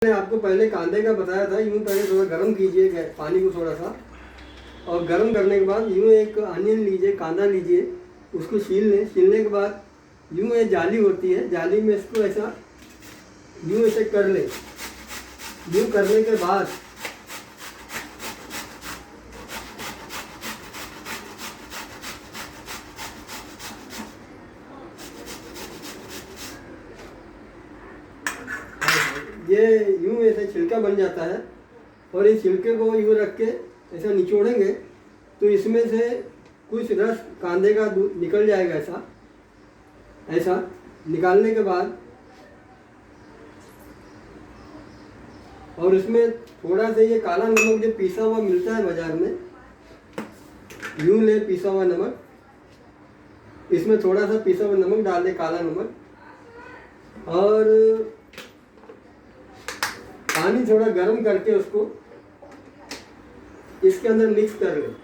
मैंने आपको पहले कांदे का बताया था। यूँ पहले थोड़ा गर्म कीजिए पानी को थोड़ा सा, और गर्म करने के बाद यूँ एक अनियन लीजिए, कांदा लीजिए, उसको छील लें। छीलने के बाद यूँ एक जाली होती है, जाली में इसको ऐसा यूँ ऐसे कर लें। यूँ करने के बाद ये यूँ ऐसे छिलका बन जाता है, और इस छिलके को यूँ रख के ऐसा निचोड़ेंगे तो इसमें से कुछ रस कांदे का निकल जाएगा। ऐसा ऐसा निकालने के बाद और उसमें थोड़ा सा ये काला नमक जो पिसा हुआ मिलता है बाजार में, यूँ ले पिसा हुआ नमक, इसमें थोड़ा सा पिसा हुआ नमक डाल दे, काला नमक, और पानी थोड़ा गर्म करके उसको इसके अंदर मिक्स कर लें।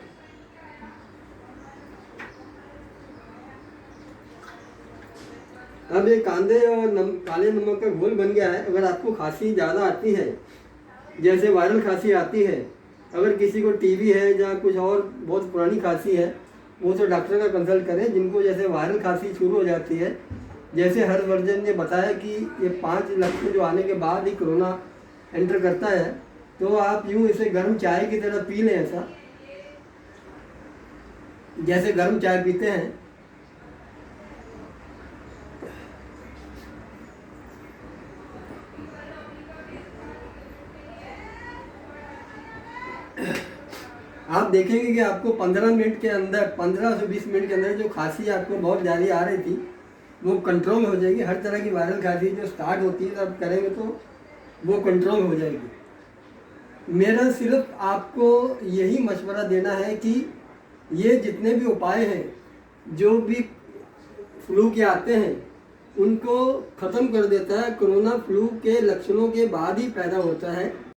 अब ये कांदे और काले नमक का घोल बन गया है। अगर आपको खांसी ज़्यादा आती है, जैसे वायरल खांसी आती है, अगर किसी को टीबी है या कुछ और बहुत पुरानी खांसी है, वो तो डॉक्टर का कंसल्ट करें। जिनको जैसे वायरल खांसी शुरू हो जाती है, जैसे हर्षवर्धन ने बताया कि ये 5 लक्षण जो आने के बाद ही कोरोना एंटर करता है, तो आप यूँ इसे गर्म चाय की तरह पी लें, ऐसा जैसे गर्म चाय पीते हैं। आप देखेंगे कि आपको 15 मिनट के अंदर, 15 से 20 मिनट के अंदर जो खांसी आपको बहुत ज़्यादा आ रही थी वो कंट्रोल हो जाएगी। हर तरह की वायरल खांसी जो स्टार्ट होती है तब करेंगे तो वो कंट्रोल हो जाएगी। मेरा सिर्फ आपको यही मशवरा देना है कि ये जितने भी उपाय हैं जो भी फ्लू के आते हैं उनको ख़त्म कर देता है। कोरोना फ्लू के लक्षणों के बाद ही पैदा होता है।